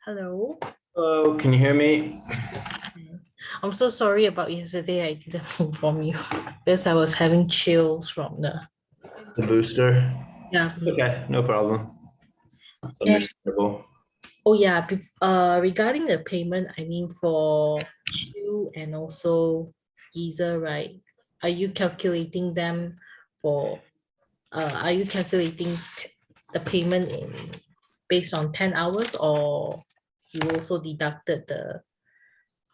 Hello. Hello, can you hear me? I'm so sorry about yesterday. I didn't inform you because I was having chills from The booster? yeah. Okay, no problem. It's And understandable. oh yeah, regarding the payment, I mean for Chill and also Giza, right? Are you calculating them for are you calculating the payment in based on 10 hours or you also deducted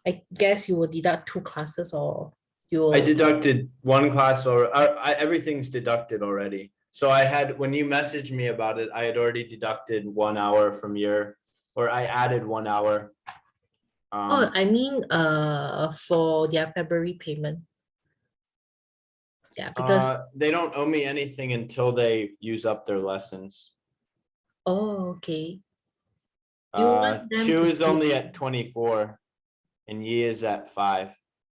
I guess you will deduct two classes or you I will deducted one class or everything's deducted already. So I had, when you messaged me about it, I had already deducted 1 hour from your, or I added 1 hour. Oh, I mean, for their February payment. Yeah, because They don't owe me anything until they use up their lessons. oh, okay. Do you want them Chu to is pay? only at 24 and Yi is at 5.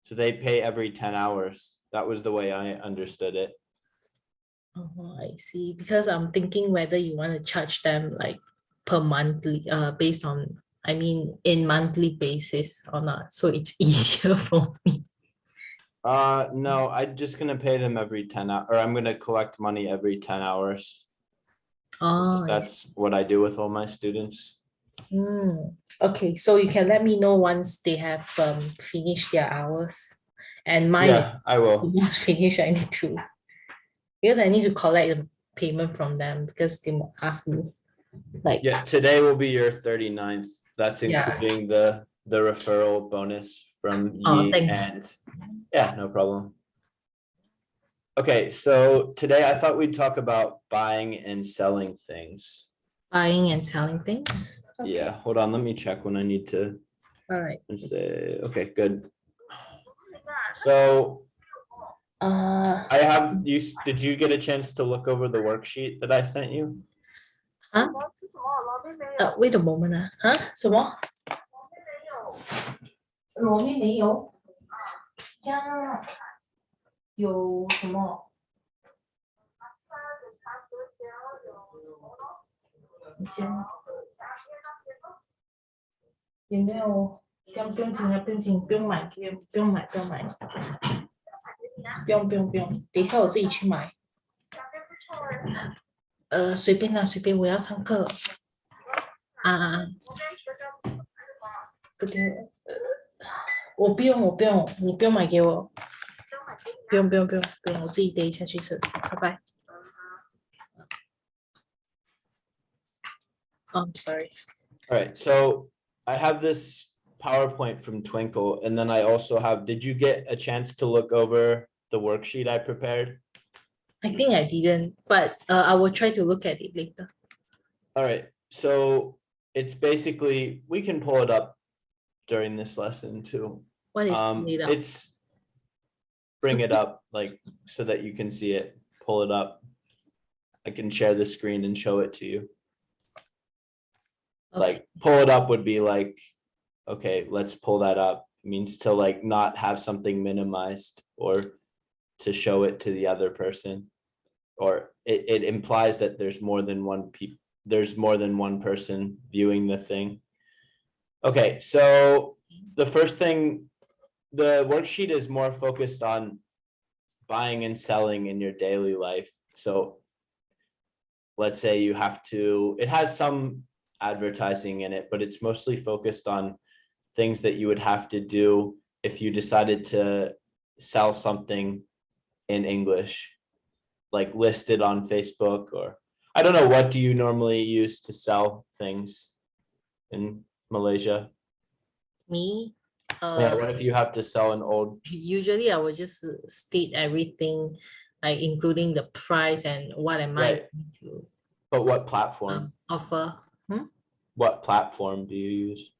So they pay every 10 hours. That was the way I understood it. Oh, I see. Because I'm thinking whether you want to charge them like per monthly, based on, I mean, in monthly basis or not. So it's easier for me. No, I'm just gonna pay them every 10 hours, or I'm gonna collect money every 10 hours. Oh, I see. That's what I do with all my students. Hmm. Okay, so you can let me know once they have finished their hours. And mine is Yeah, I will. almost finished. I need to because I need to collect the payment from them because they ask me like Yeah, today will be your 39th. That's yeah. including the referral bonus from Oh, Yi thanks. and yeah, no problem. Okay, so today I thought we'd talk about buying and selling things. Buying and selling things. Okay. Yeah, hold on, let me check when I need to All right. say, okay, good. So Uh, I have you, did you get a chance to look over the worksheet that I sent you? huh? Wait a moment 啊，啊，什么？罗面没有，这样有什么？你先有没有？这样不用紧啊，不用紧，不用买，不用买，不用买，不用，等一下我自己去买。随便啦，随便，我要上课。啊，不听，我不用，你不用买给我，不用，我自己等一下去吃，拜拜。I'm sorry. All right, so I have this PowerPoint from Twinkle, and then I also have, did you get a chance to look over the worksheet I prepared? I think I didn't, but I will try to look at it later. All right, so it's basically, we can pull it up during this lesson too. What is made up? It's, bring it up like so that you can see it, pull it up. I can share the screen and show it to you. Okay. Like pull it up would be like, okay, let's pull that up. It means to like not have something minimized or to show it to the other person. Or it implies that there's more than one person viewing the thing. Okay, so the first thing, the worksheet is more focused on buying and selling in your daily life. So let's say you have to, it has some advertising in it, but it's mostly focused on things that you would have to do if you decided to sell something in English, like listed on Facebook, or I don't know, what do you normally use to sell things in Malaysia? Me, Yeah, what if you have to sell an old, usually I will just state everything, like including the price and what am I right, going to but what platform? offer. What platform do you use?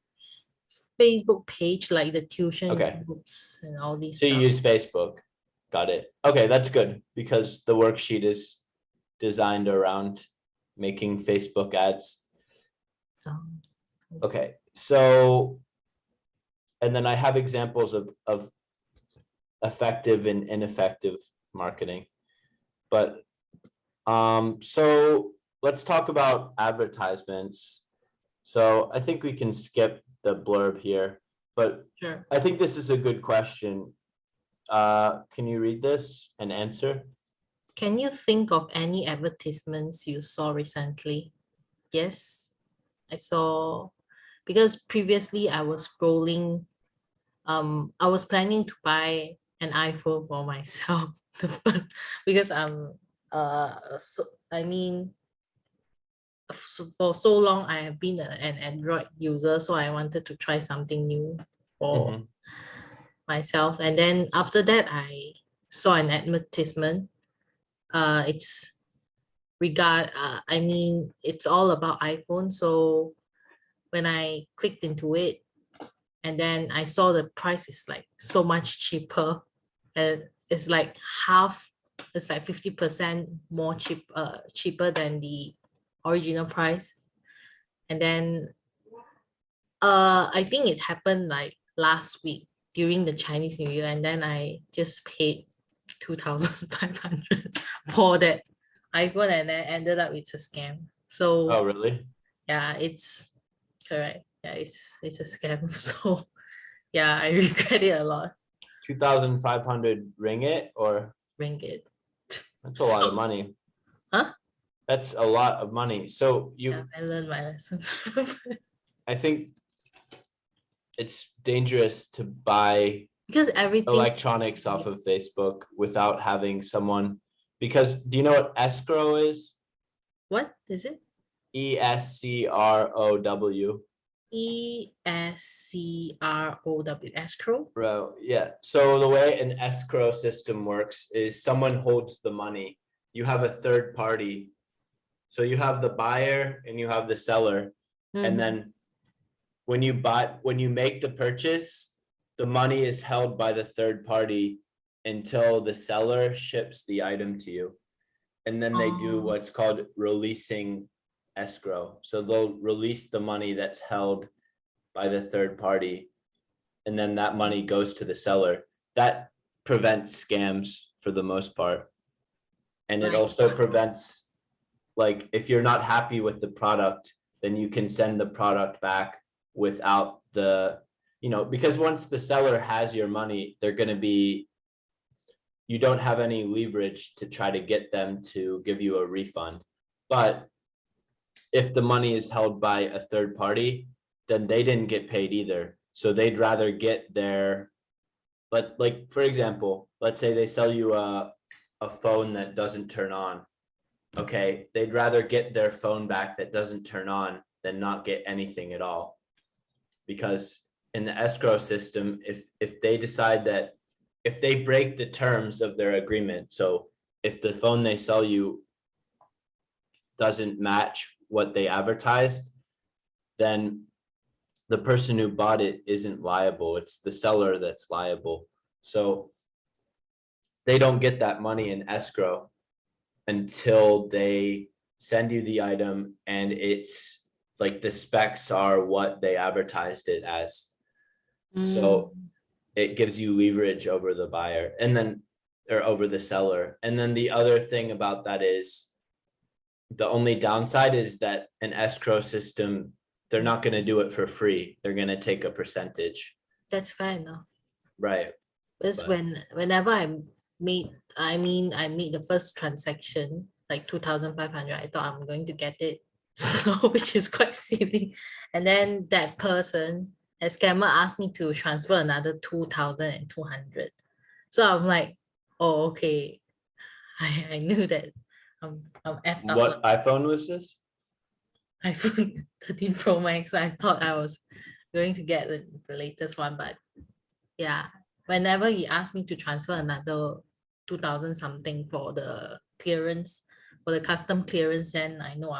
Facebook page, like the tuition Okay, groups and all these so you stuff. use Facebook. Got it. Okay, that's good because the worksheet is designed around making Facebook ads. Um, Okay, so, and then I have examples of effective and ineffective marketing. But so let's talk about advertisements. So I think we can skip the blurb here, but Sure. I think this is a good question. Can you read this and answer? Can you think of any advertisements you saw recently? Yes, I saw, because previously I was scrolling, I was planning to buy an iPhone for myself the first, because so I mean, for so long I have been an Android user, so I wanted to try something new for Mhm. myself. And then after that, I saw an advertisement. It's I mean, it's all about iPhone. So when I clicked into it, and then I saw the price is like so much cheaper, and it's like half, it's like 50% more cheaper than the original price. And then I think it happened like last week during the Chinese New Year, and then I just paid 2,500 for that iPhone, and then ended up it's a scam. So Oh, really? yeah, it's correct. Yeah, it's a scam. So yeah, I regret it a lot. 2,500 ringgit, or Ringgit. that's a lot of So money. huh? That's a lot of money. So Yeah, I learned my lessons. I think it's dangerous to buy Because everything, electronics off of Facebook without having someone, because do you know what escrow is? what is it? ESCROW. ESCROW, escrow. Bro, yeah. So the way an escrow system works is someone holds the money. You have a third party. So you have the buyer and you have the seller. And Mhm. then when you make the purchase, the money is held by the third party until the seller ships the item to you. And then they do Oh, what's called releasing escrow. So they'll release the money that's held by the third party, and then that money goes to the seller. That prevents scams for the most part. And it like also prevents, like, if you're not happy with the product, then you can send the product back without because once the seller has your money, they're going to be, you don't have any leverage to try to get them to give you a refund. But if the money is held by a third party, then they didn't get paid either. So they'd rather get their, but like, for example, let's say they sell you a phone that doesn't turn on. Okay, they'd rather get their phone back that doesn't turn on than not get anything at all. Because in the escrow system, if they decide that, if they break the terms of their agreement, so if the phone they sell you doesn't match what they advertised, then the person who bought it isn't liable. It's the seller that's liable. So they don't get that money in escrow until they send you the item and it's like the specs are what they advertised it as. So it gives you leverage over the buyer and then, or over the seller. And then the other thing about that is, the only downside is that an escrow system, they're not going to do it for free. They're going to take a percentage. that's fair enough. Right. Because But whenever I made the first transaction, like 2,500, I thought I'm going to get it. So which is quite silly. And then that person, a scammer, asked me to transfer another 2,200. So I'm like, oh, okay. I knew that I'm effed up what now. iPhone was this? iPhone 13 Pro Max. I thought I was going to get the latest one, but yeah, whenever he asked me to transfer another 2,000 something for the clearance, for the custom clearance, then I know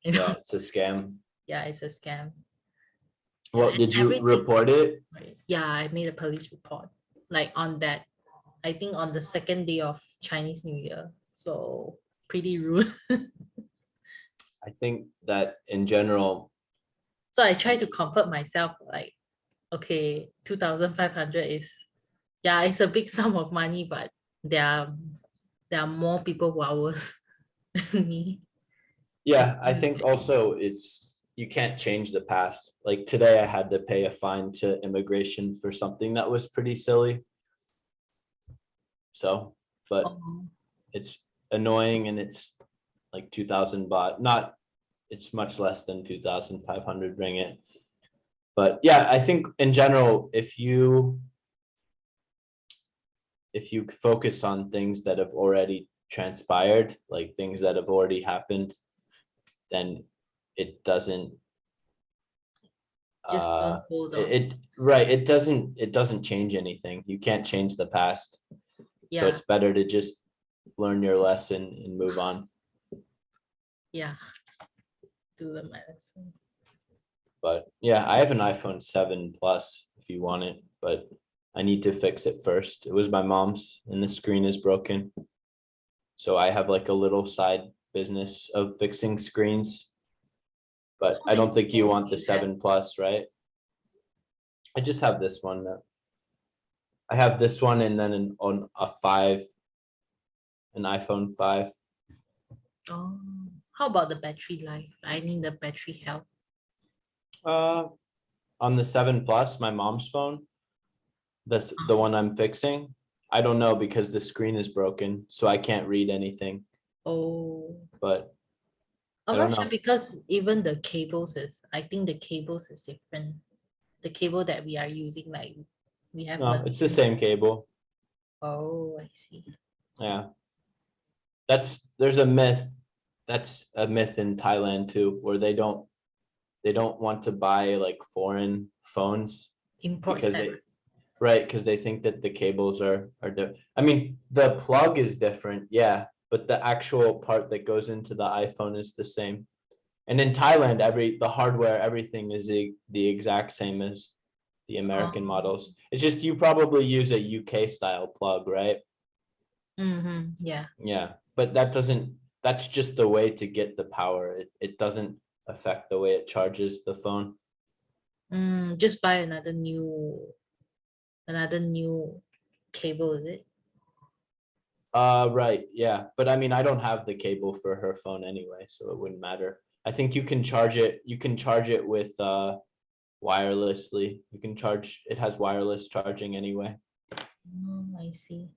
Yeah, it's a scam. yeah, it's a scam. Yeah, Well, and did you everything, report it? right? Yeah, I made a police report, like on that, I think on the second day of Chinese New Year. So pretty rude. I think that in general, So I try to comfort myself, like, okay, 2,500 is, yeah, it's a big sum of money, but there are there are more people who are worse than me. yeah, I think also it's you can't change the past. Like today I had to pay a fine to immigration for something that was pretty silly. So, but Oh, it's annoying and it's like 2,000 baht, not, it's much less than 2,500 ringgit. But yeah, I think in general, if you focus on things that have already transpired, like things that have already happened, then it doesn't just uh don't hold it, on. it right, it doesn't change anything. You can't change the past. So Yeah, it's better to just learn your lesson and move on. yeah, do the medicine. But yeah, I have an iPhone 7 Plus if you want it, but I need to fix it first. It was my mom's and the screen is broken. So I have like a little side business of fixing screens, but How I many don't think you phones want do the you have? 7 Plus, right? I just have this one. I have this one and then on a 5, an iPhone 5. Oh, how about the battery life? I mean the battery health. Uh, on the 7 Plus, my mom's phone, the one I'm fixing, I don't know because the screen is broken, so I can't read anything, Oh, but I I'm don't not sure know. because even the cables is, I think the cables is different. The cable that we are using, like we have No, it's the Malaysian. same cable. Oh, I see. Yeah. There's a myth in Thailand too, where they don't want to buy like foreign phones Imports because that. right, because they think that the cables I mean, the plug is different, yeah, but the actual part that goes into the iPhone is the same. And in Thailand, the hardware, everything is the exact same as the American Oh, models. It's just you probably use a UK style plug, right? yeah. Yeah, but that's just the way to get the power. It doesn't affect the way it charges the phone. Just buy another new cable, is it? Right, yeah. But I mean, I don't have the cable for her phone anyway, so it wouldn't matter. I think you can charge it with wirelessly. It has wireless charging anyway. Oh, I see.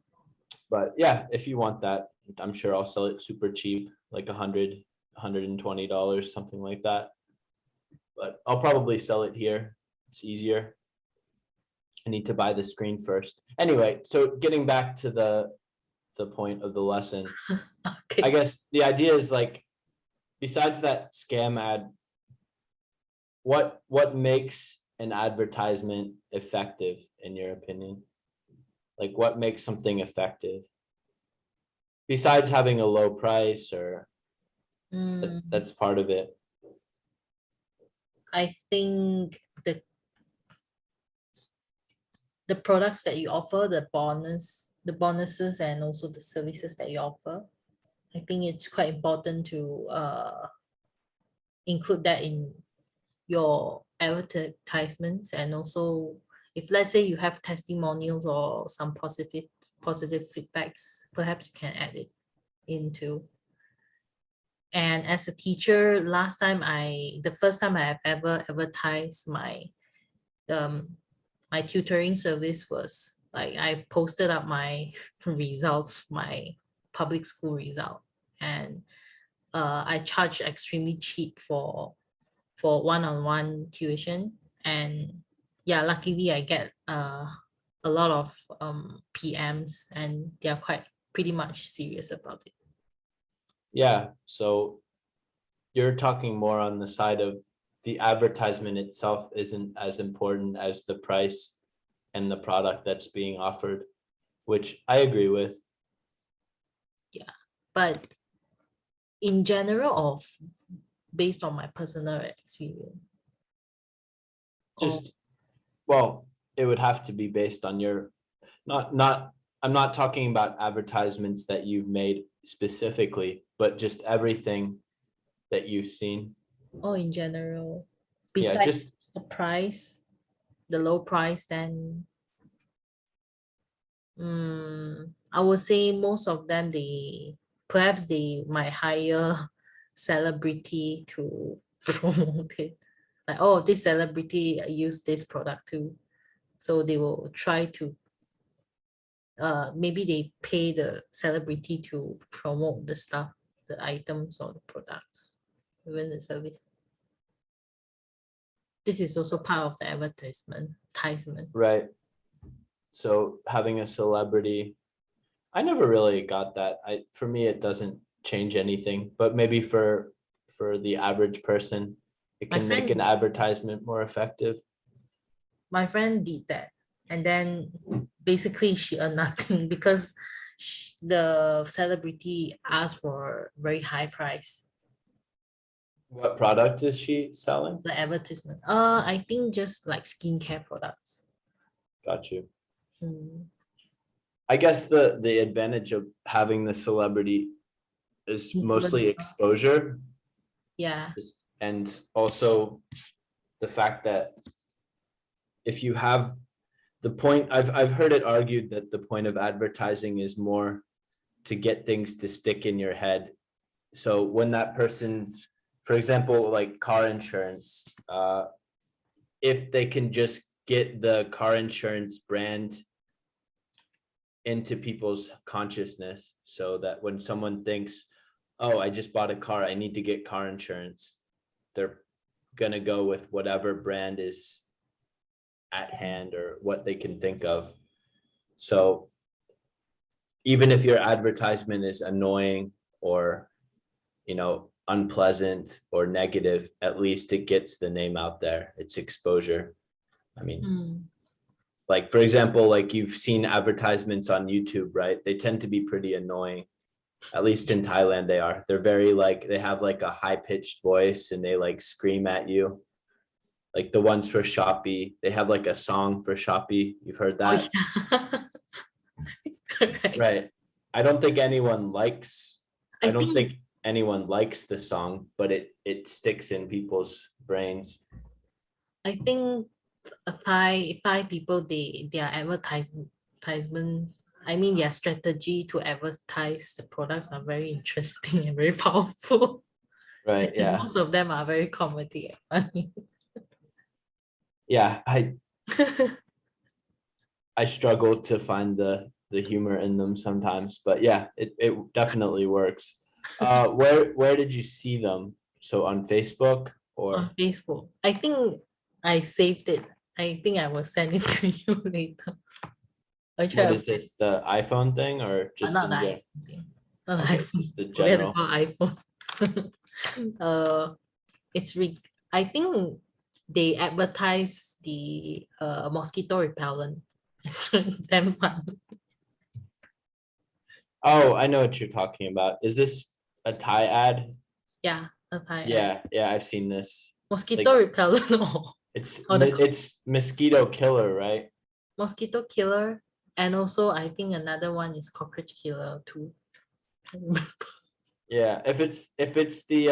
But yeah, if you want that, I'm sure I'll sell it super cheap, like $120, something like that. But I'll probably sell it here. It's easier. I need to buy the screen first. Anyway, so getting back to the point of the lesson, I Okay. guess the idea is like, besides that scam ad, what makes an advertisement effective in your opinion? Like what makes something effective besides having a low price, or Mm, that's part of it. I think the products that you offer, the bonuses and also the services that you offer, I think it's quite important to include that in your advertisements. And also if let's say you have testimonials or some positive feedbacks, perhaps you can add it into. And as a teacher, the first time I have ever advertised um my tutoring service was like I posted up my results, my public school result, and I charged extremely cheap for one-on-one tuition. And yeah, luckily I get a lot of PMs, and they are quite pretty much serious about it. Yeah, so you're talking more on the side of the advertisement itself isn't as important as the price and the product that's being offered, which I agree with. Yeah, but in general, of based on my personal experience. Oh, Just, well, it would have to be based on your, not I'm not talking about advertisements that you've made specifically, but just everything that you've seen. oh, in general, Yeah, besides just the price, the low price, then I would say most of them, they perhaps they might hire celebrity promote it. Like, oh, this celebrity use this product too. So they will try to maybe they pay the celebrity to promote the stuff, the items or the products, even the service. This is also part of the advertisement. Right. So having a celebrity, I never really got that. For me, it doesn't change anything, but maybe for the average person, it My can make an friend, advertisement more effective. my friend did that, and then basically she earned nothing because the celebrity asked for very high price. What product is she selling? The advertisement. I think just like skincare products. Got you. Mm. I guess the advantage of having the celebrity is mostly Influencer. exposure Yeah. and also the fact that if you have the point, I've heard it argued that the point of advertising is more to get things to stick in your head. So when that person, for example, like car insurance, if they can just get the car insurance brand into people's consciousness so that when someone thinks, oh, I just bought a car, I need to get car insurance, they're gonna go with whatever brand is at hand or what they can think of. So even if your advertisement is annoying or unpleasant or negative, at least it gets the name out there. It's exposure. I mean, Mm. like for example, like you've seen advertisements on YouTube, right? They tend to be pretty annoying. At least in Thailand they are. They're very like, they have like a high-pitched voice and they like scream at you. Like the ones for Shopee, they have like a song for Shopee. You've heard Oh that? yeah. Correct. Right. I don't think anyone likes, I I don't think think anyone likes the song, but it sticks in people's brains. I think Thai people their advertisement, I mean their strategy to advertise the products are very interesting and very powerful. Right. And Yeah. most of them are very comedy and funny. Yeah. I struggle to find the humor in them sometimes, but yeah, it definitely works. Where did you see them? So on Facebook On or Facebook. I think I saved it. I think I will send it to you later. I try what to is find, this, the iPhone thing or just not the in general? iPhone thing. Not the Okay, iPhone. just the Forget general. about iPhone. uh, it's I think they advertise the mosquito repellent. It's damn fun. Oh, I know what you're talking about. Is this a Thai ad? Yeah, a Thai ad. Yeah, yeah, I've seen this. Mosquito Like repellent or the it's mosquito killer, right? mosquito killer, and also I think another one is cockroach killer too. Yeah, if it's the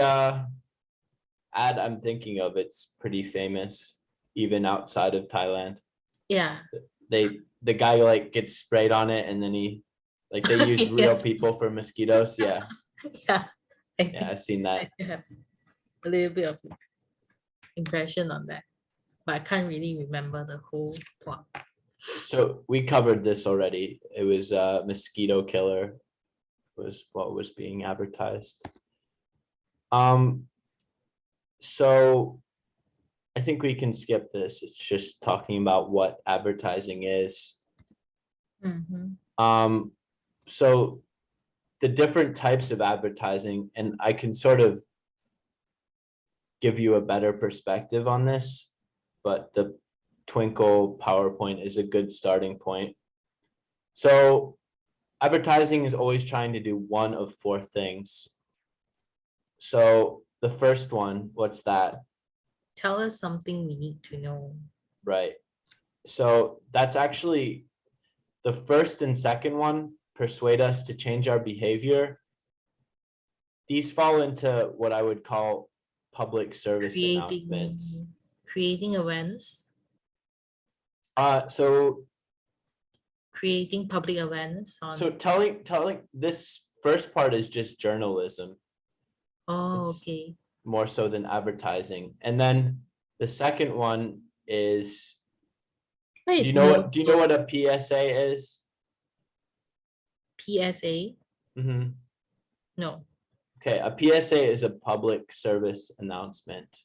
ad I'm thinking of, it's pretty famous even outside of Thailand. Yeah. The guy like gets sprayed on it and then they use real Yeah. people for mosquitoes. Yeah, Yeah. I yeah, think I've seen I that. still have a little bit of impression on that, but I can't really remember the whole plot. So we covered this already. It was mosquito killer was what was being advertised. Um, so I think we can skip this. It's just talking about what advertising is. Mhm. So the different types of advertising, and I can sort of give you a better perspective on this, but the Twinkle PowerPoint is a good starting point. So advertising is always trying to do one of four things. So the first one, what's that? Tell us something we need to know. Right. So that's actually the first and second one, persuade us to change our behavior. These fall into what I would call public service announcements. Creating awareness, So creating public awareness on. telling this first part is just journalism. Oh, It's okay. more so than advertising. And then the second one is, What do is you know more what, do you know what a PSA is? PSA? Mhm. No, Okay, a PSA is a public service announcement.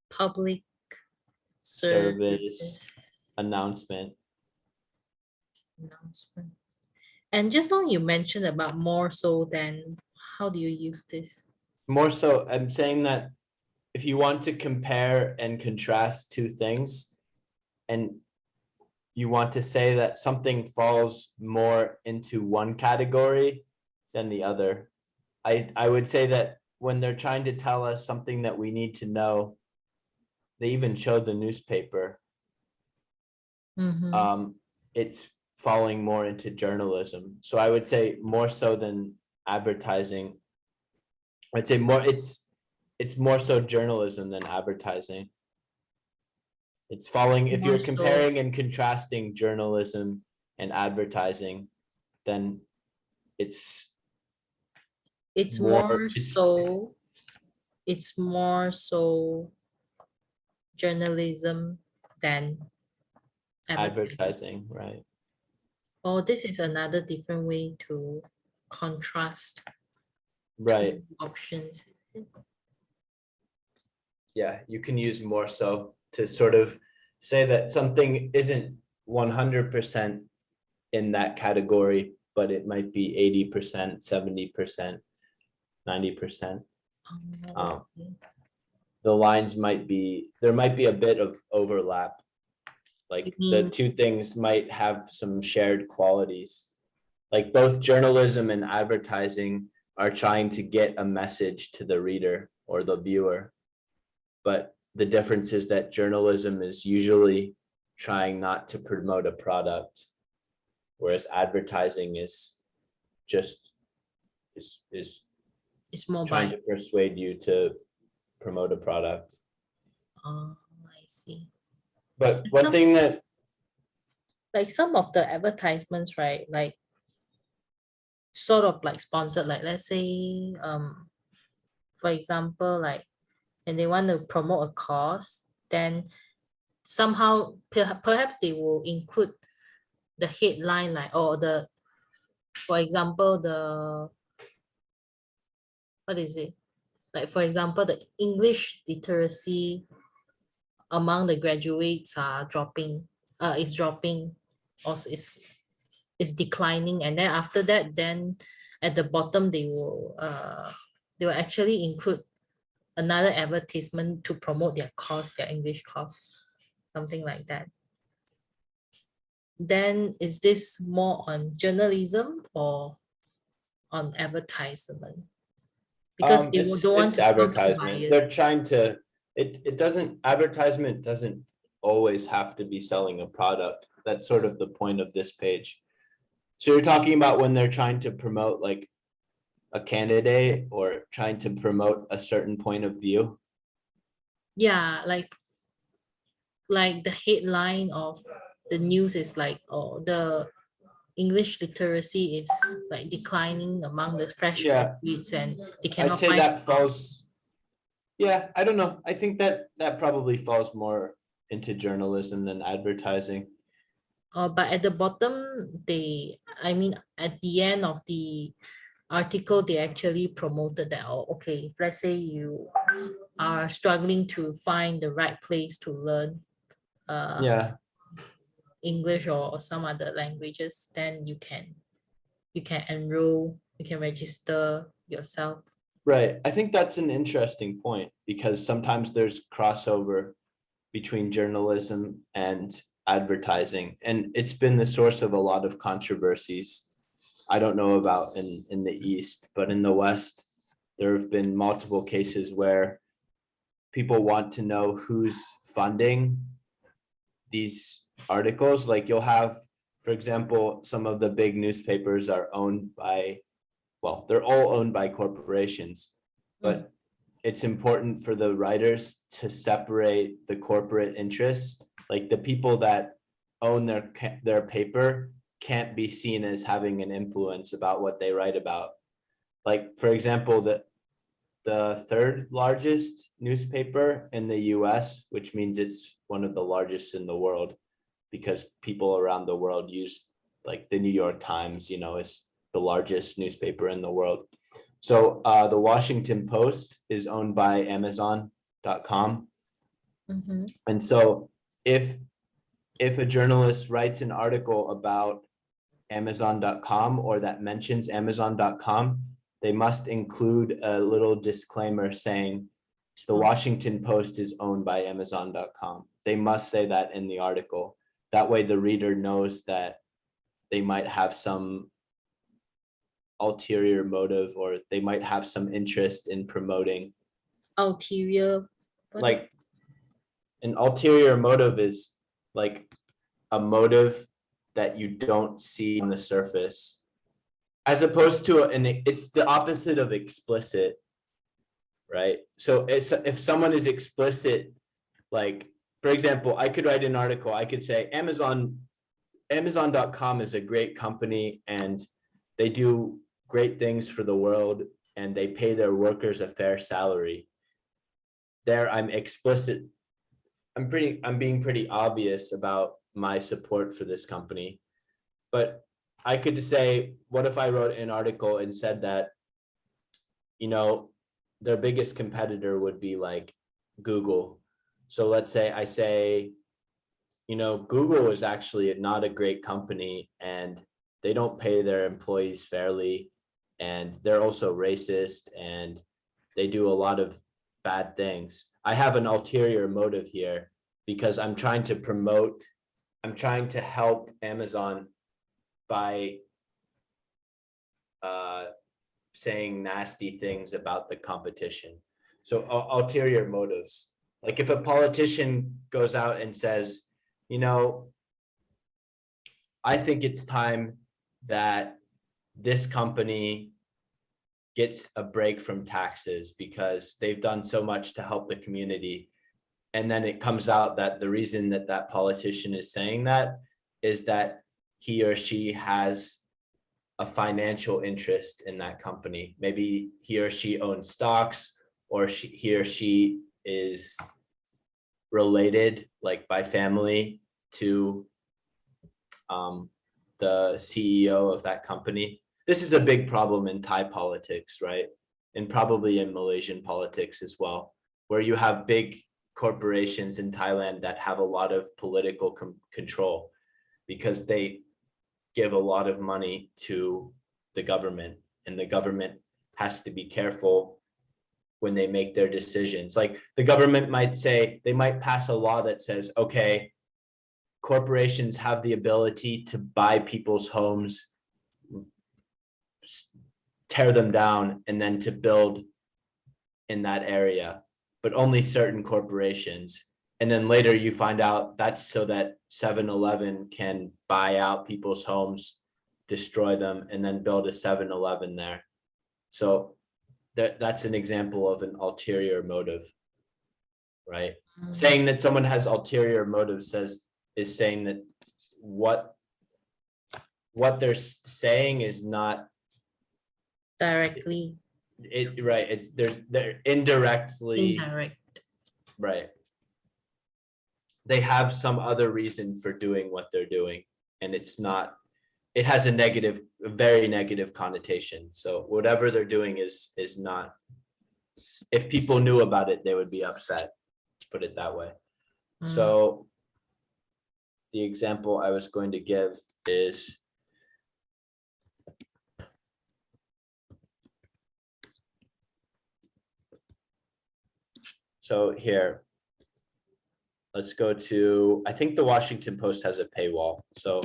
public Service service announcement. announcement. And just now you mentioned about more so than, how do you use this? More so, I'm saying that if you want to compare and contrast two things, and you want to say that something falls more into one category than the other, I would say that when they're trying to tell us something that we need to know, they even showed the newspaper, Mhm. it's falling more into journalism. So I would say more so than advertising. I'd say more, it's more so journalism than advertising. It's falling, if More you're so, comparing and contrasting journalism and advertising, then it's it's more, more it's so, it's more so journalism than advertising. advertising, right? Oh, this is another different way to contrast Right. two options. Yeah, you can use more so to sort of say that something isn't 100% in that category, but it might be 80%, 70%, 90%. Oh, Um, okay. the lines might be, there might be a bit of overlap. You Like the mean, two things might have some shared qualities. Like both journalism and advertising are trying to get a message to the reader or the viewer. But the difference is that journalism is usually trying not to promote a product, whereas advertising is just is it's more trying by, to persuade you to promote a product. oh, I see. But one Some, thing that, like some of the advertisements, right? Like sort of like sponsored, like let's say, for example, like when they want to promote a cause, then somehow perhaps they will include the headline, like, or the, for example, the, what is it? Like for example, the English literacy among the graduates are dropping, is dropping, or is declining, and then after that, then at the bottom they will actually include another advertisement to promote their course, their English course, something like that. Then is this more on journalism or on advertisement? Because they don't want it's to sound too advertisement. They're biased. trying to, it doesn't, advertisement doesn't always have to be selling a product. That's sort of the point of this page. So you're talking about when they're trying to promote like a candidate or trying to promote a certain point of view. Yeah, like the headline of the news is like, oh, the English literacy is like declining among the fresh Yeah, graduates and they I'd cannot say find that jobs. falls, yeah, I don't know. I think that that probably falls more into journalism than advertising. But at the bottom, I mean, at the end of the article, they actually promoted that, oh, okay, let's say you are struggling to find the right place to learn uh, Yeah, English or some other languages, then you can enroll, you can register yourself. right. I think that's an interesting point because sometimes there's crossover between journalism and advertising, and it's been the source of a lot of controversies. I don't know about in the East, but in the West, there have been multiple cases where people want to know who's funding these articles. Like you'll have, for example, some of the big newspapers are owned by, well, they're all owned by corporations, Mm. but it's important for the writers to separate the corporate interests. Like the people that own their paper can't be seen as having an influence about what they write about. Like, for example, the third largest newspaper in the US, which means it's one of the largest in the world because people around the world use like the New York Times, is the largest newspaper in the world. So the Washington Post is owned by Amazon.com. Mhm. And so if a journalist writes an article about Amazon.com or that mentions Amazon.com, they must include a little disclaimer saying the Washington Post is owned by Amazon.com. They must say that in the article. That way the reader knows that they might have some ulterior motive, or they might have some interest in promoting. Ulterior. What is- Like an ulterior motive is like a motive that you don't see on the surface, as opposed to it's the opposite of explicit, right? So if someone is explicit, like for example, I could write an article, I could say Amazon.com is a great company and they do great things for the world and they pay their workers a fair salary. There I'm explicit. I'm being pretty obvious about my support for this company. But I could say, what if I wrote an article and said that, their biggest competitor would be like Google. So let's say I say, Google is actually not a great company and they don't pay their employees fairly. And they're also racist and they do a lot of bad things. I have an ulterior motive here because I'm trying to help Amazon by saying nasty things about the competition. So ulterior motives. Like if a politician goes out and says, I think it's time that this company gets a break from taxes because they've done so much to help the community. And then it comes out that the reason that politician is saying that is that he or she has a financial interest in that company. Maybe he or she owns stocks, or he or she is related, like by family, to the CEO of that company. This is a big problem in Thai politics, right? And probably in Malaysian politics as well, where you have big corporations in Thailand that have a lot of political control because they give a lot of money to the government, and the government has to be careful when they make their decisions. Like the government might say, they might pass a law that says, okay, corporations have the ability to buy people's homes, tear them down, and then to build in that area, but only certain corporations. And then later you find out that's so that 7-Eleven can buy out people's homes, destroy them, and then build a 7-Eleven there. So that's an example of an ulterior motive, right? Saying that someone has ulterior motives is saying that what they're saying is not Directly. Right. They're indirectly. Indirect. Right. They have some other reason for doing what they're doing, and it has a very negative connotation. So whatever they're doing is not, if people knew about it, they would be upset, let's put it that way. So the example I was going to give is, so here, let's go to, I think the Washington Post has a paywall. So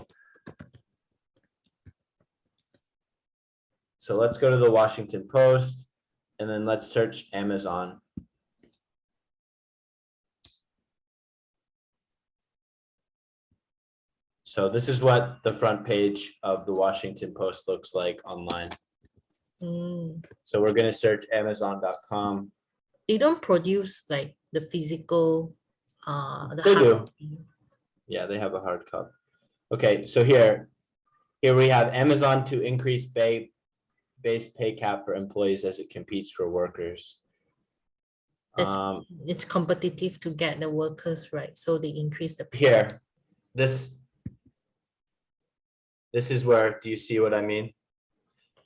let's go to the Washington Post and then let's search Amazon. So this is what the front page of the Washington Post looks like online. So we're going to search Amazon.com. They don't produce like the physical, They do. Copy. Yeah, they have a hard copy. Okay, so here we have Amazon to increase base pay cap for employees as it competes for workers. That's Um, it's competitive to get the workers, right? So they increase the pay. here, this is where, do you see what I mean?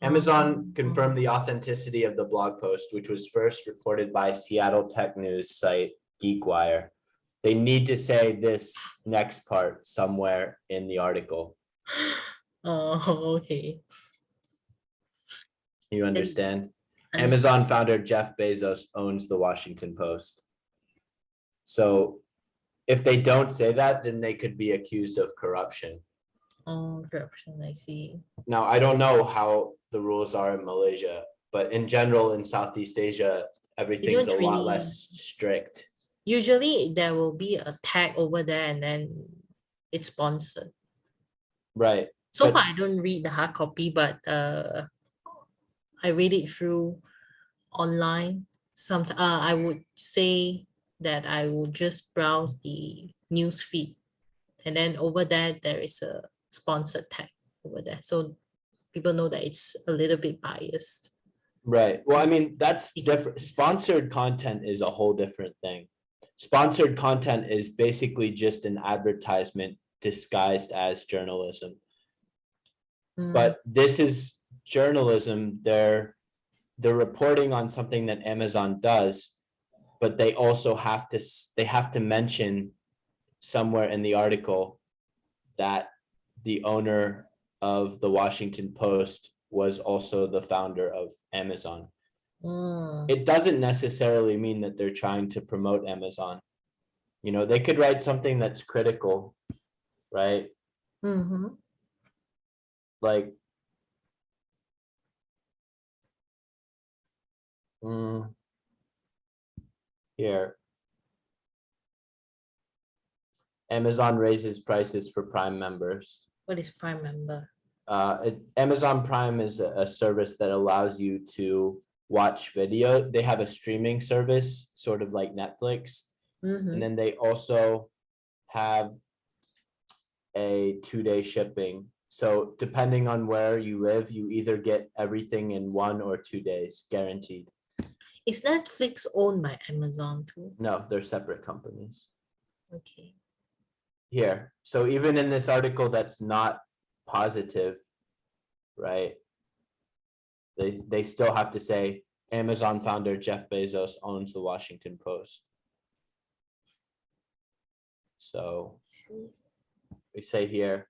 Amazon confirmed the authenticity of the blog post, which was first reported by Seattle tech news site GeekWire. They need to say this next part somewhere in the article. Oh, okay. You understand? And Amazon founder Jeff Bezos owns the Washington Post. So if they don't say that, then they could be accused of corruption. oh, corruption, I see. Now, I don't know how the rules are in Malaysia, but in general, in Southeast Asia, everything's a don't lot really- less strict. Usually there will be a tag over there and then it's sponsored. Right. So But- far, I don't read the hard copy, but I read it through online. I would say that I would just browse the news feed, and then over there there is a sponsored tag over there, so people know that it's a little bit biased. Right. Well, I mean, that's different. Sponsored content is a whole different thing. Sponsored content is basically just an advertisement disguised as journalism. Mm, But this is journalism. They're reporting on something that Amazon does, but they also have to mention somewhere in the article that the owner of the Washington Post was also the founder of Amazon. mm, It doesn't necessarily mean that they're trying to promote Amazon. You know, they could write something that's critical, right? mhm. Like, here, Amazon raises prices for Prime members. What is Prime member? Amazon Prime is a service that allows you to watch video. They have a streaming service, sort of like Netflix. Mhm. And then they also have a 2-day shipping. So depending on where you live, you either get everything in 1 or 2 days, guaranteed. Is Netflix owned by Amazon too? No, they're separate companies. Okay. Here, so even in this article that's not positive, right? They still have to say Amazon founder Jeff Bezos owns the Washington Post. So we say here,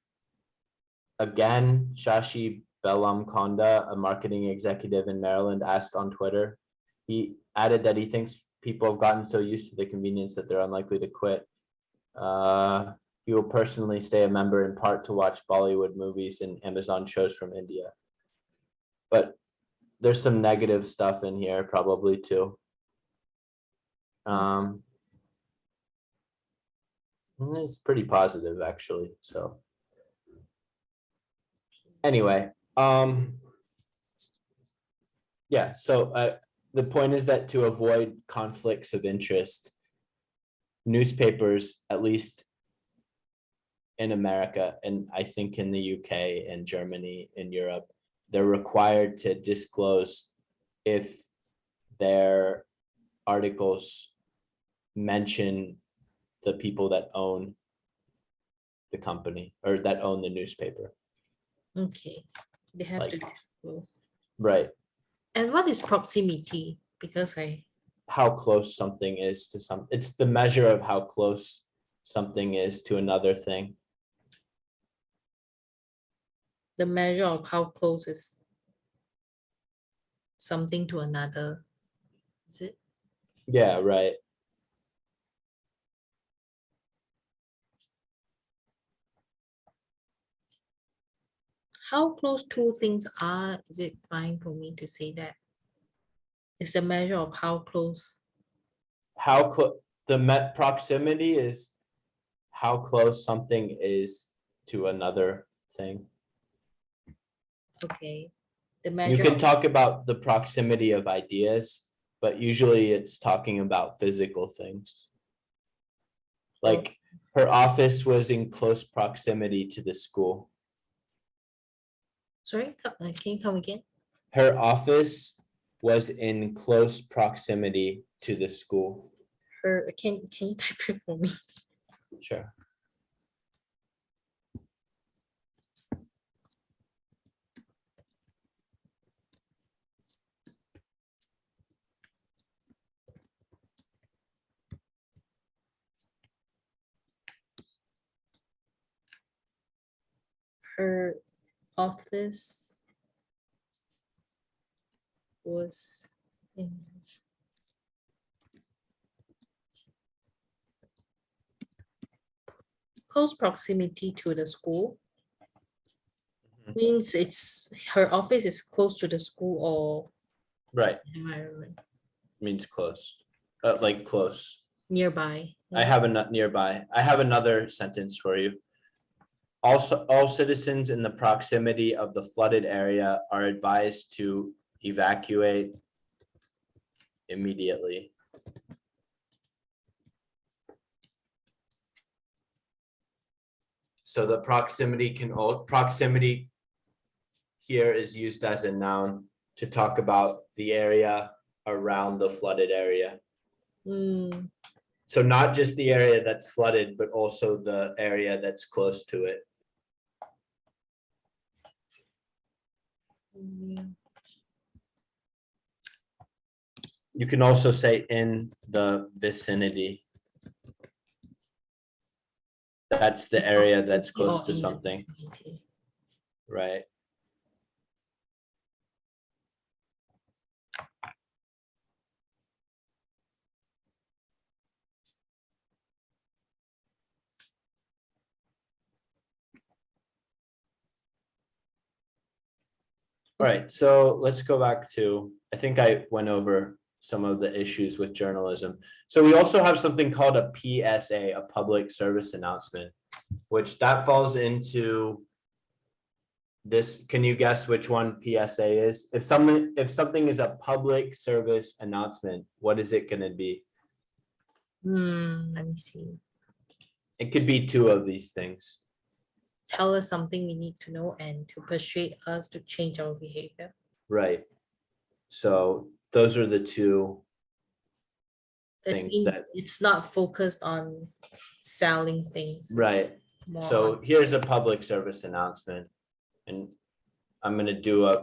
again, Shashi Bellamkonda, a marketing executive in Maryland, asked on Twitter. He added that he thinks people have gotten so used to the convenience that they're unlikely to quit. He will personally stay a member in part to watch Bollywood movies and Amazon shows from India. But there's some negative stuff in here probably too. It's pretty positive actually. So anyway, yeah, so the point is that to avoid conflicts of interest, newspapers, at least in America, and I think in the UK and Germany, in Europe, they're required to disclose if their articles mention the people that own the company or that own the newspaper. Okay. They have to Like- disclose. Right. And what is proximity? Because How close something is to it's the measure of how close something is to another thing. the measure of how close is something to another. Is it? Yeah, right. How close two things are? Is it fine for me to say that? It's a measure of how close. How close proximity is how close something is to another thing. Okay. The You measure can of- talk about the proximity of ideas, but usually it's talking about physical things. Like her office was in close proximity to the school. Sorry, can you come again? Her office was in close proximity to the school. Can you type it for me? Sure. Her office was in close proximity to the school. Mhm. Means it's her office is close to the school or Right, environment means close, like close. nearby. I have a nearby. I have another sentence for you. Also, all citizens in the proximity of the flooded area are advised to evacuate immediately. So the proximity here is used as a noun to talk about the area around the flooded area. Mm, So not just the area that's flooded, but also the area that's close to it. mm, You can also say in the vicinity. That's the area that's close or to in the something, vicinity. right? All right, so let's go back to, I think I went over some of the issues with journalism. So we also have something called a PSA, a public service announcement, which that falls into this. Can you guess which one PSA is? If something is a public service announcement, what is it going to be? Let me see. It could be two of these things. Tell us something we need to know and to persuade us to change our behavior. Right. So those are the two things that, It's not focused on selling things. right. More So on here's a public service announcement. And I'm gonna do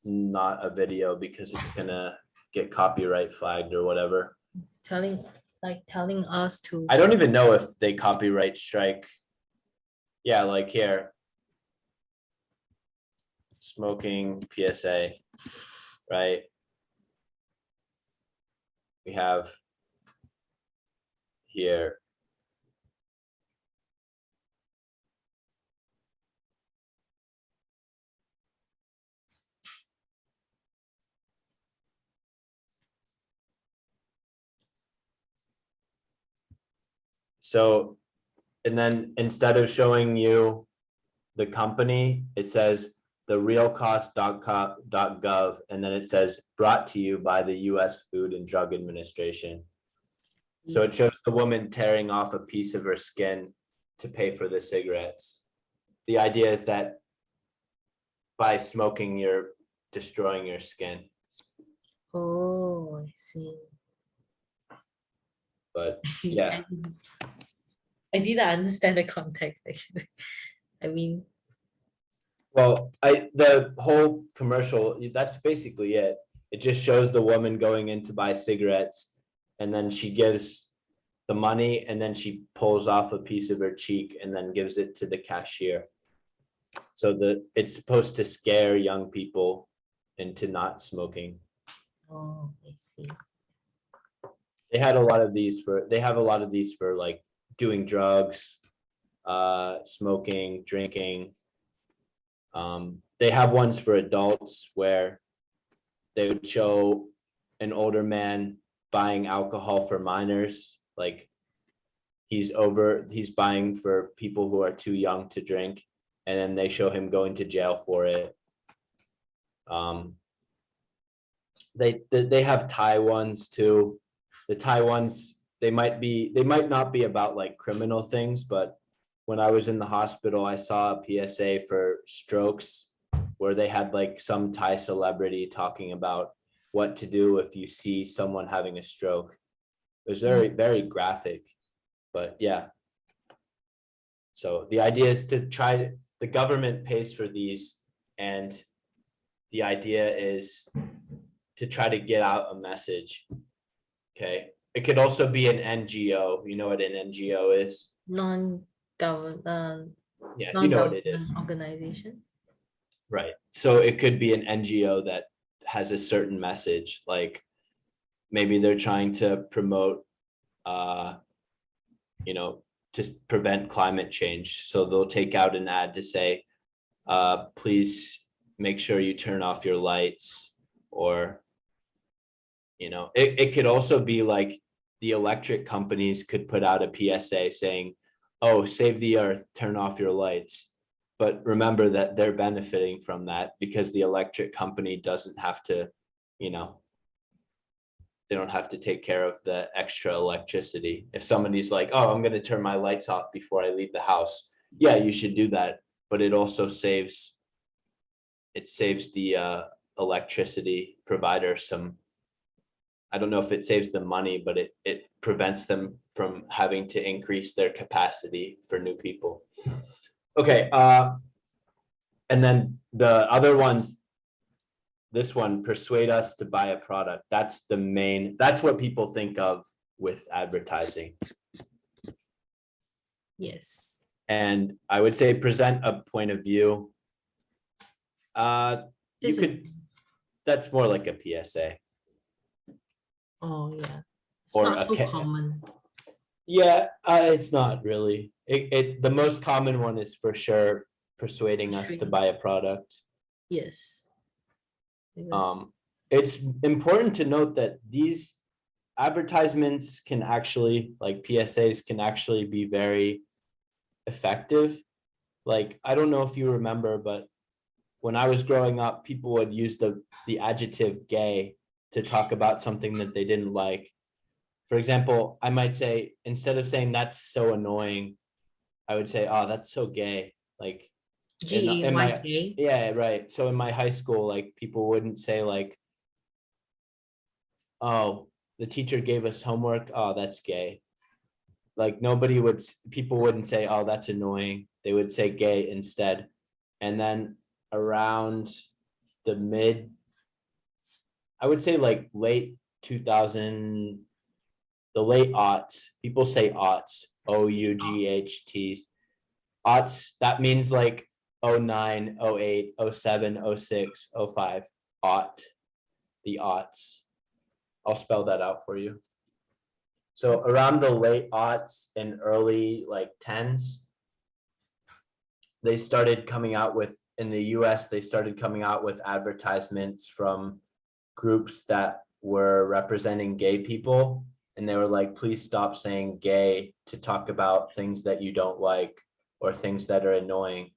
not a video because it's gonna get copyright flagged or whatever. telling us to. I don't even know if they copyright strike. Yeah, like here. Smoking PSA, right? We have here. So, and then instead of showing you the company, it says the realcost.gov, and then it says brought to you by the US Food and Drug Administration. So it shows the woman tearing off a piece of her skin to pay for the cigarettes. The idea is that by smoking, you're destroying your skin. Oh, I see. But yeah, I didn't understand the context actually. I mean, well, the whole commercial, that's basically it. It just shows the woman going in to buy cigarettes, and then she gives the money, and then she pulls off a piece of her cheek and then gives it to the cashier. So it's supposed to scare young people into not smoking. oh, I see. They have a lot of these for like doing drugs, smoking, drinking. They have ones for adults where they would show an older man buying alcohol for minors, like he's buying for people who are too young to drink, and then they show him going to jail for it. They have Thai ones too. The Thai ones, they might not be about like criminal things, but when I was in the hospital, I saw a PSA for strokes where they had like some Thai celebrity talking about what to do if you see someone having a stroke. It was very, very graphic, but yeah. So the idea is to the government pays for these, and the idea is to try to get out a message. Okay. It could also be an NGO. You know what an NGO is? Non-government Yeah, you know what it is. organization. Right. So it could be an NGO that has a certain message, like maybe they're trying to promote, to prevent climate change. So they'll take out an ad to say, please make sure you turn off your lights, or, it could also be like the electric companies could put out a PSA saying, oh, save the earth, turn off your lights. But remember that they're benefiting from that because the electric company doesn't have to, they don't have to take care of the extra electricity. If somebody's like, oh, I'm going to turn my lights off before I leave the house. Yeah, you should do that. But it also saves the electricity provider some, I don't know if it saves them money, but it prevents them from having to increase their capacity for new people. Okay, and then the other ones, this one, persuade us to buy a product. That's what people think of with advertising. Yes. And I would say present a point of view. That's more like a PSA. Oh yeah. It's Or not so common. Yeah, it's not really. The most common one is for sure persuading us to buy a product. Yes. It's important to note that these advertisements can actually, like PSAs, can actually be very effective. Like, I don't know if you remember, but when I was growing up, people would use the adjective gay to talk about something that they didn't like. For example, I might say, instead of saying that's so annoying, I would say, oh, that's so gay. Like, G-A-Y-K? Yeah, right. So in my high school, like, people wouldn't say like, oh, the teacher gave us homework. Oh, that's gay. Like people wouldn't say, oh, that's annoying. They would say gay instead. And then around I would say like late 2000, the late aughts, people say aughts, O-U-G-H-T's. Aughts, that means like 09, 08, 07, 06, 05, aught, the aughts. I'll spell that out for you. So around the late aughts and early like tens, they started coming out with, in the US, they started coming out with advertisements from groups that were representing gay people. And they were like, please stop saying gay to talk about things that you don't like or things that are annoying,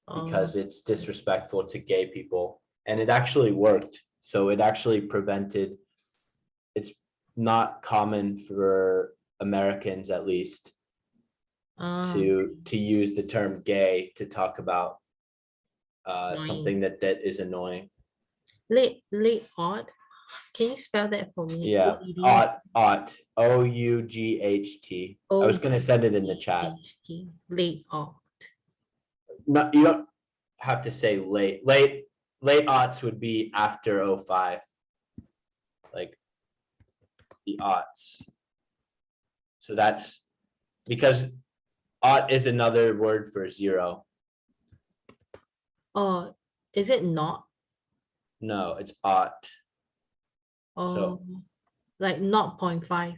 because it's disrespectful to gay people. And it actually worked. So it actually prevented, it's not common for Americans, at least, to use the term gay to talk about something that is annoying. Late aught. Can you spell that for me? Yeah, aught, O-U-G-H-T. I was going to send it in the chat. Late aught. No, you don't have to say late. Late aughts would be after 05. Like the aughts. So that's because aught is another word for zero. Oh, is it not? No, it's aught. Oh, so, like 0.5.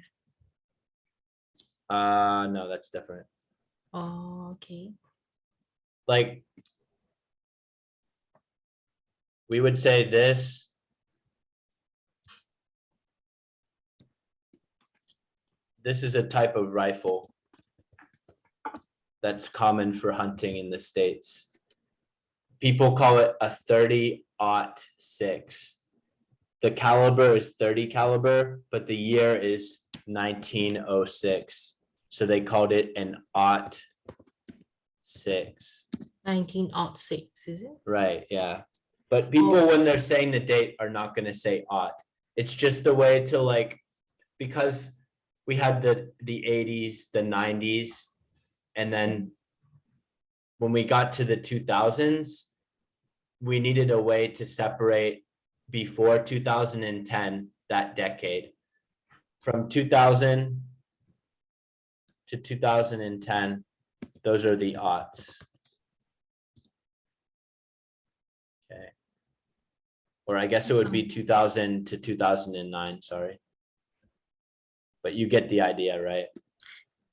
No, that's different. Oh, okay. Like, we would say this. This is a type of rifle that's common for hunting in the States. People call it a 30-06. The caliber is 30 caliber, but the year is 1906. So they called it an '06. 1906, is it? Right, yeah. But people, when they're saying the date, are not going to say aught. It's just a way to like, because we had the 80s, the 90s, and then when we got to the 2000s, we needed a way to separate before 2010, that decade. From 2000 to 2010, those are the aughts. Okay. Or I guess it would be 2000 to 2009, sorry. But you get the idea, right?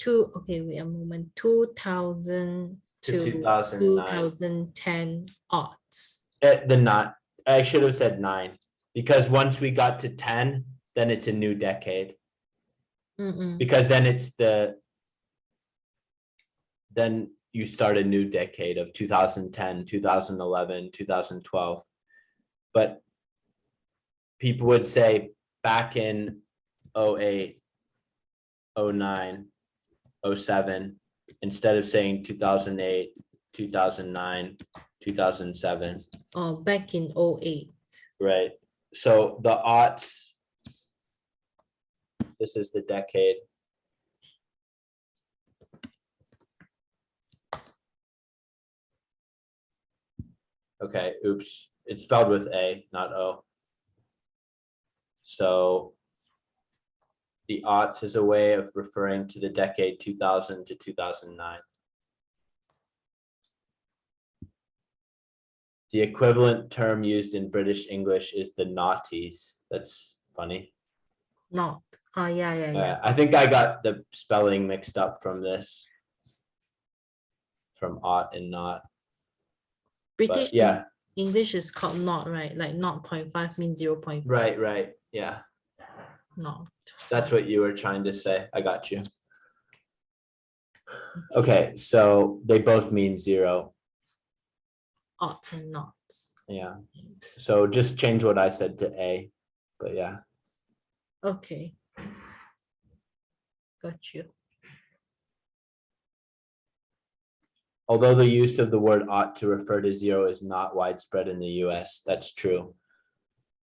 Okay, wait a moment. 2000 To to 2009. 2010 odds. I should have said 9, because once we got to 10, then it's a new decade. Because then you start a new decade of 2010, 2011, 2012. But people would say back in 08, 09, 07, instead of saying 2008, 2009, 2007. Oh, back in 08. Right. So the aughts, this is the decade. Okay, oops, it's spelled with A, not O. So the aughts is a way of referring to the decade 2000 to 2009. The equivalent term used in British English is the noughties. That's funny. Not. Oh, yeah. I think I got the spelling mixed up from this, from ought and not. British Yeah. English is called not, right? Like 0.5 means 0.5. Right. Yeah. Not. That's what you were trying to say. I got you. Okay, so they both mean 0. Ought and not. Yeah. So just change what I said to A, but yeah. Okay. Got you. Although the use of the word ought to refer to 0 is not widespread in the US, that's true.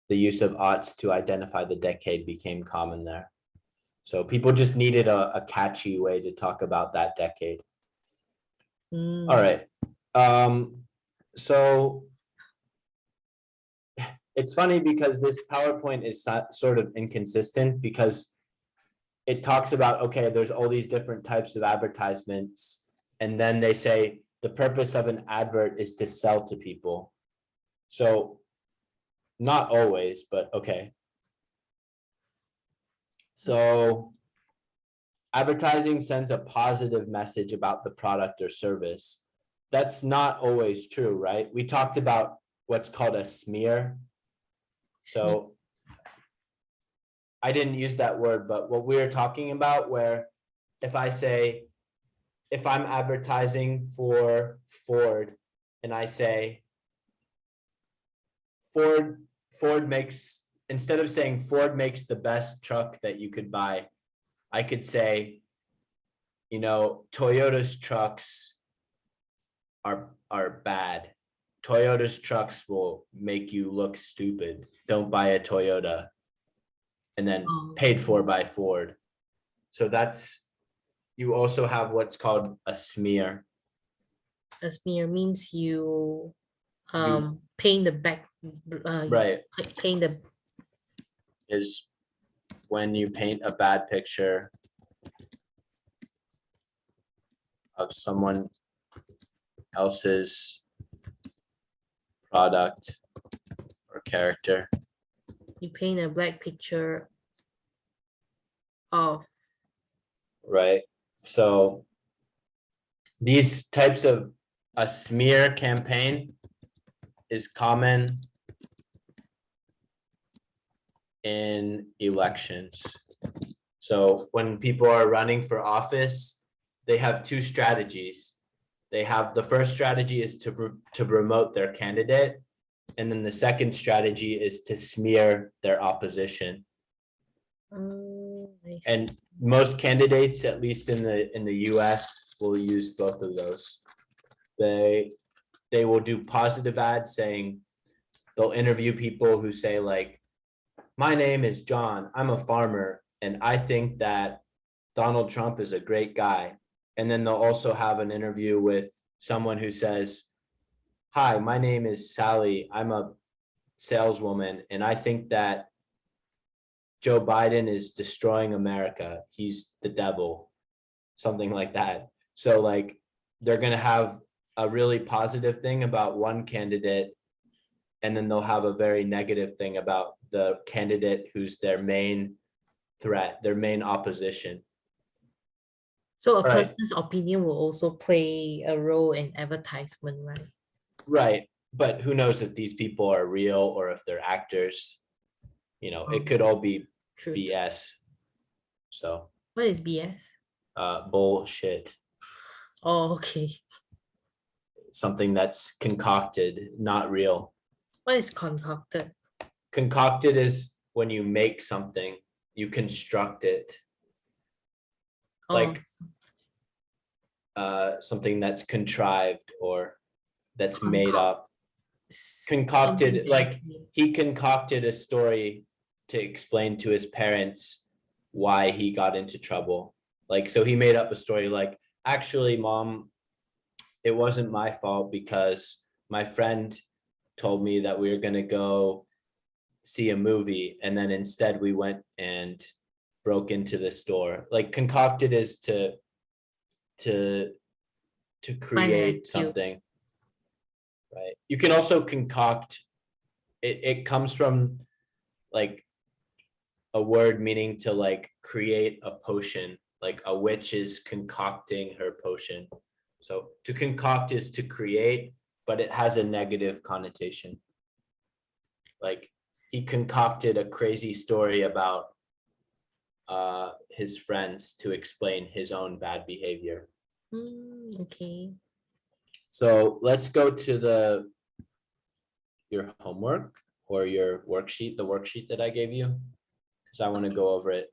The use of oughts to identify the decade became common there. So people just needed a catchy way to talk about that decade. All right. So it's funny because this PowerPoint is sort of inconsistent, because it talks about, okay, there's all these different types of advertisements, and then they say the purpose of an advert is to sell to people. So not always, but okay. So advertising sends a positive message about the product or service. That's not always true, right? We talked about what's called a smear. So I didn't use that word, but what we're talking about, where if I say, if I'm advertising for Ford and I say, Ford makes, instead of saying Ford makes the best truck that you could buy, I could say, Toyota's trucks are bad. Toyota's trucks will make you look stupid. Don't buy a Toyota. And then paid for by Ford. So you also have what's called a smear. A smear means you paint the back. Right. Paint the. Is when you paint a bad picture of someone else's product or character. You paint a black picture of. Right. So these types of, a smear campaign is common in elections. So when people are running for office, they have 2 strategies. They have, the first strategy is to promote their candidate, and then the second strategy is to smear their opposition. And most candidates, at least in the US, will use both of those. They will do positive ads saying, they'll interview people who say like, my name is John. I'm a farmer, and I think that Donald Trump is a great guy. And then they'll also have an interview with someone who says, hi, my name is Sally. I'm a saleswoman, and I think that Joe Biden is destroying America. He's the devil, something like that. So like they're going to have a really positive thing about one candidate, and then they'll have a very negative thing about the candidate who's their main threat, their main opposition. So a Right. person's opinion will also play a role in advertisement, right? Right. But who knows if these people are real or if they're actors? You know, it could all be True. BS. So What is BS? bullshit. Oh, okay. Something that's concocted, not real. What is concocted? Concocted is when you make something, you construct it. Oh, Like something that's contrived or that's made up. Concocted, something like that's made. he concocted a story to explain to his parents why he got into trouble. Like, so he made up a story like, actually, mom, it wasn't my fault because my friend told me that we were going to go see a movie, and then instead we went and broke into the store. Like concocted is to create something, right? You can also concoct it. It comes from like a word meaning to like create a potion, like a witch is concocting her potion. So to concoct is to create, but it has a negative connotation. Like he concocted a crazy story about his friends to explain his own bad behavior. Okay. So let's go to your homework or your worksheet, the worksheet that I gave you, because I want to go over it.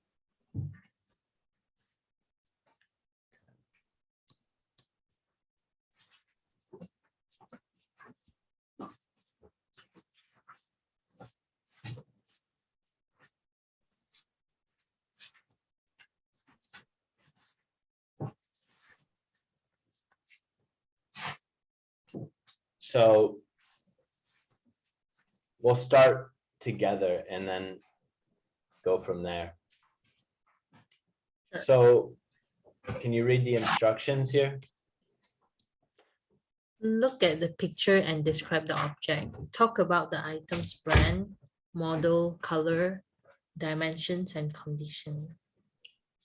So we'll start together and then go from there. Sure. So can you read the instructions here? Look at the picture and describe the object. Talk about the item's brand, model, color, dimensions, and condition.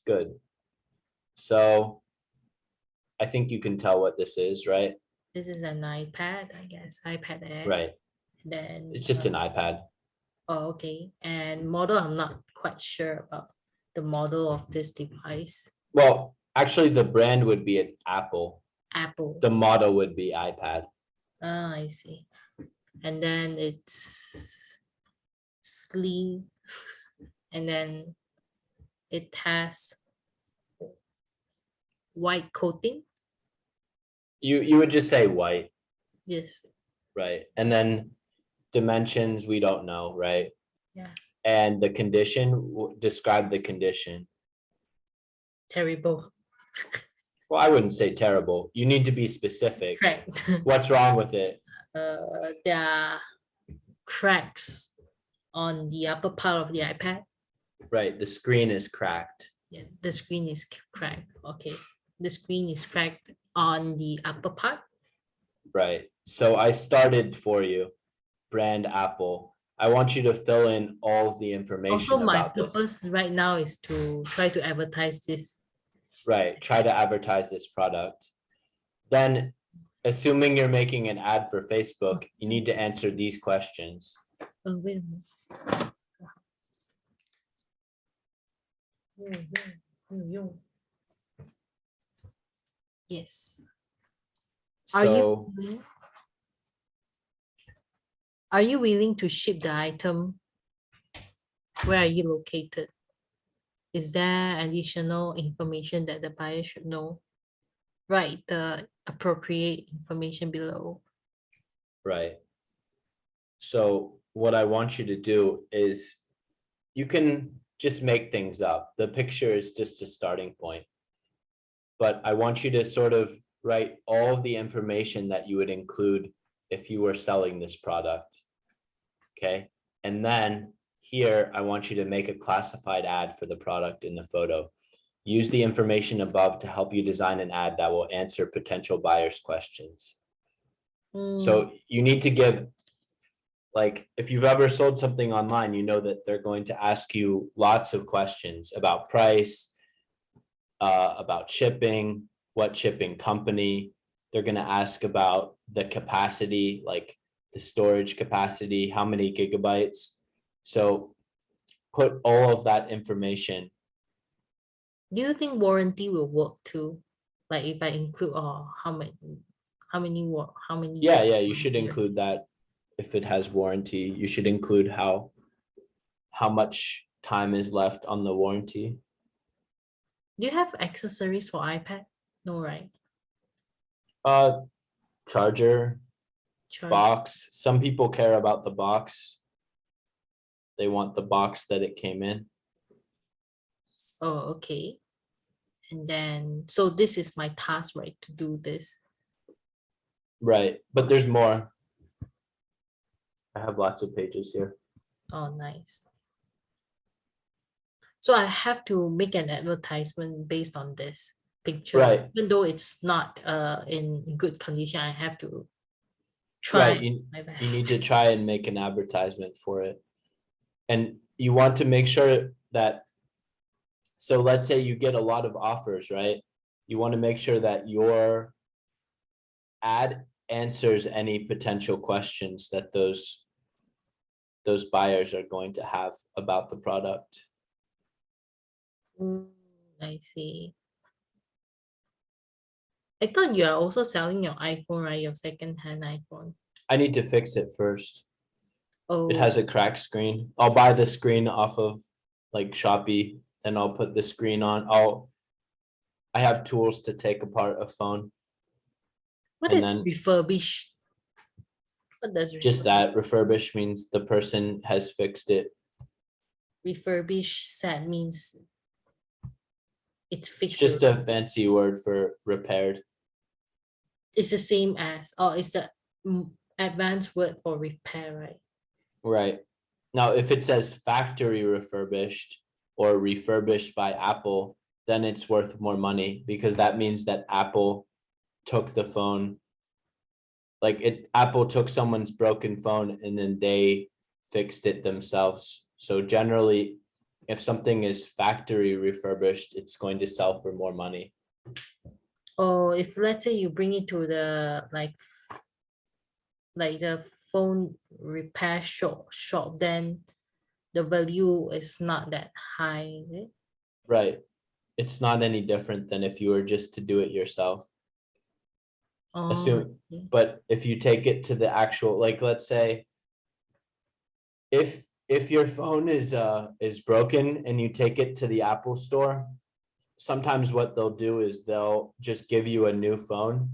Good. So I think you can tell what this is, right? This is an iPad, I guess. iPad Air. Right. Then It's just an iPad. Oh, okay. And model, I'm not quite sure about the model of this device. Well, actually, the brand would be an Apple. Apple. The model would be iPad. Ah, I see. And then it's slim, and then it has white coating. You would just say white, Yes. right? And then dimensions, we don't know, right? Yeah. And the condition, describe the condition. Terrible. Well, I wouldn't say terrible. You need to be specific. Correct. What's wrong with it? There are cracks on the upper part of the iPad. Right, the screen is cracked. Yeah, the screen is cracked. Okay, the screen is cracked on the upper part. Right, so I started for you, brand Apple. I want you to fill in all the information Also, my about this. purpose right now is to try to advertise this. Right, try to advertise this product. Then, assuming you're making an ad for Facebook, you need to answer these questions. Oh, wait a minute. Yes. So, Are you willing to ship the item? Where are you located? Is there additional information that the buyer should know? Write the appropriate information below. right. So what I want you to do is you can just make things up. The picture is just a starting point. But I want you to sort of write all of the information that you would include if you were selling this product. Okay, and then here, I want you to make a classified ad for the product in the photo. Use the information above to help you design an ad that will answer potential buyers' questions. So you need to give, like, if you've ever sold something online, you know that they're going to ask you lots of questions about price, about shipping, what shipping company. They're going to ask about the capacity, like the storage capacity, how many gigabytes. So put all of that information. Do you think warranty will work too? Like if I include how many Yeah, years you should warranty? include that. If it has warranty, you should include how much time is left on the warranty. Do you have accessories for iPad? No, right? Charger, Charge. box. Some people care about the box. They want the box that it came in. Oh, okay. And then, so this is my task, right, to do this. Right, but there's more. I have lots of pages here. Oh, nice. So I have to make an advertisement based on this picture. Right. Even though it's not in good condition, I have to Right, try my best. you need to try and make an advertisement for it. And you want to make sure that, so let's say you get a lot of offers, right? You want to make sure that your ad answers any potential questions that those buyers are going to have about the product. I see. I thought you are also selling your iPhone, right? Your second-hand iPhone. I need to fix it first. Oh, It has a cracked screen. I'll buy the screen off of like Shopee, then I'll put the screen on. I have tools to take apart a phone. what and is then- refurbish? What does Just that, refurbish means the person has fixed it. refurbish set means it's It's fixed? just a fancy word for repaired. It's the same as, it's the advanced word for repair, right? Right. Now, if it says factory refurbished or refurbished by Apple, then it's worth more money because that means that Apple took the phone. Like Apple took someone's broken phone and then they fixed it themselves. So generally, if something is factory refurbished, it's going to sell for more money. Or if let's say you bring it to the like the phone repair shop, then the value is not that high, is it? Right. It's not any different than if you were just to do it yourself. Assume, I see. but if you take it to the actual, like, let's say if your phone is broken and you take it to the Apple store, sometimes what they'll do is they'll just give you a new phone.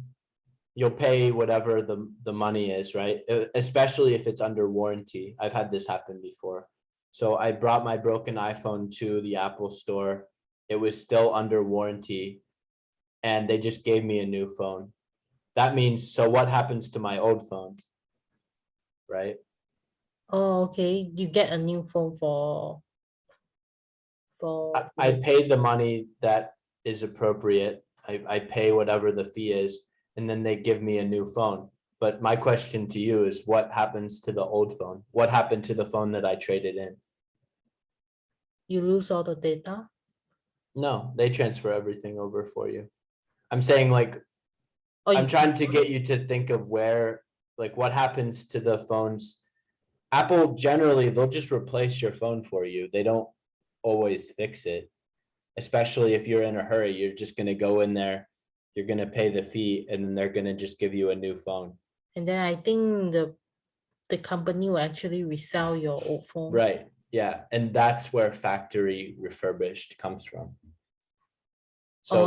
You'll pay whatever the money is, right? Especially if it's under warranty. I've had this happen before. So I brought my broken iPhone to the Apple store. It was still under warranty and they just gave me a new phone. That means, so what happens to my old phone? Right? Oh, okay. You get a new phone I pay the money that is appropriate. I pay whatever the fee is, and then they give me a new phone. But my question to you is, what happens to the old phone? What happened to the phone that I traded in? you lose all the data. No, they transfer everything over for you. I'm saying, like, Oh, I'm trying to get you to think of where, like, what happens to the phones. Apple generally, they'll just replace your phone for you. They don't always fix it. Especially if you're in a hurry, you're just gonna go in there, you're gonna pay the fee, and then they're gonna just give you a new phone. and then I think the company will actually resell your old phone. Right, yeah, and that's where factory refurbished comes from. So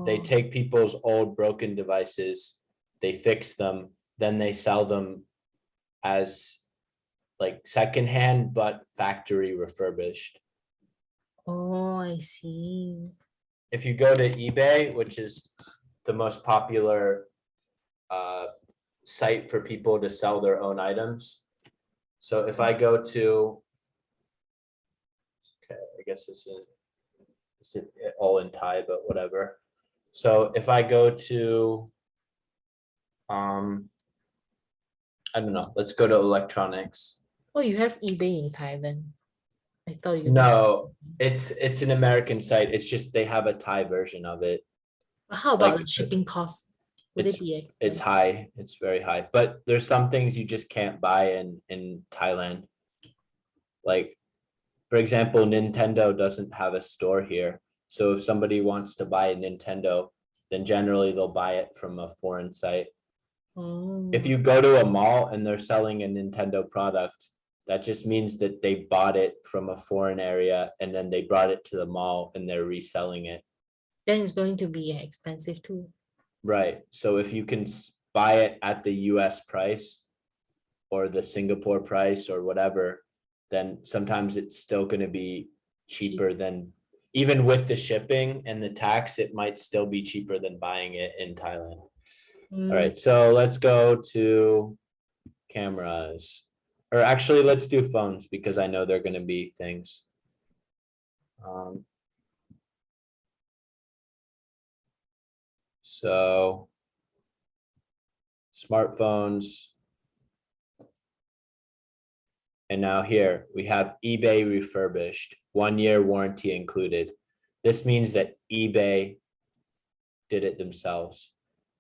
they Oh, take people's old broken devices, they fix them, then they sell them as like secondhand, but factory refurbished. Oh, I see. If you go to eBay, which is the most popular site for people to sell their own items. So if I go to, okay, I guess this is all in Thai, but whatever. So if I go to, I don't know, let's go to electronics. Oh, you have eBay in Thailand. I thought you. No, it's an American site. It's just they have a Thai version of it. But how about like, the shipping cost? Would it be It's expensive? high. It's very high. But there's some things you just can't buy in Thailand. Like, for example, Nintendo doesn't have a store here. So if somebody wants to buy a Nintendo, then generally they'll buy it from a foreign site. Oh, If you go to a mall and they're selling a Nintendo product, that just means that they bought it from a foreign area and then they brought it to the mall and they're reselling it. then it's going to be expensive too. Right. So if you can buy it at the US price or the Singapore price or whatever, then sometimes it's still going to be cheaper than, even with the shipping and the tax, it might still be cheaper than buying it in Thailand. Mm, All right, so let's go to cameras. Or actually, let's do phones because I know they're going to be things. So smartphones. And now here we have eBay refurbished, 1 year warranty included. This means that eBay did it themselves.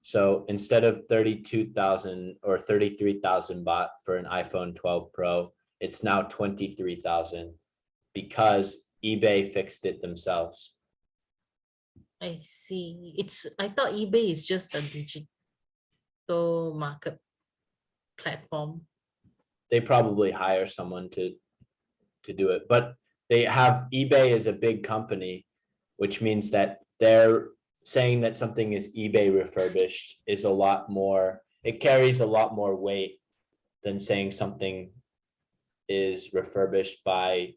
So instead of 32,000 or 33,000 baht for an iPhone 12 Pro, it's now 23,000 because eBay fixed it themselves. I see. I thought eBay is just a digital market platform. They probably hire someone to do it, but they have, eBay is a big company, which means that they're saying that something is eBay refurbished is a lot more, it carries a lot more weight than saying something is refurbished by,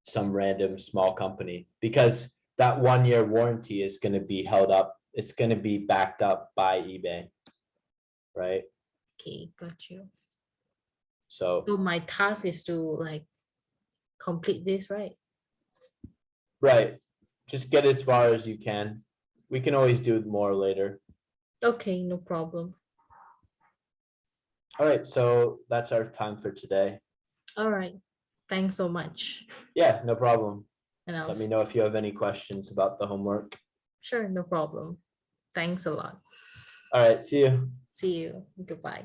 some random small company, because that 1 year warranty is going to be held up. It's going to be backed up by eBay, right? Okay, got you. So So my task is to like complete this, right? right, just get as far as you can. We can always do more later. Okay, no problem. All right, so that's our time for today. All right. Thanks so much. Yeah, no problem. And I'll Let me know if you have any questions about the homework. sure, no problem. Thanks a lot. All right, see you. See you. Goodbye.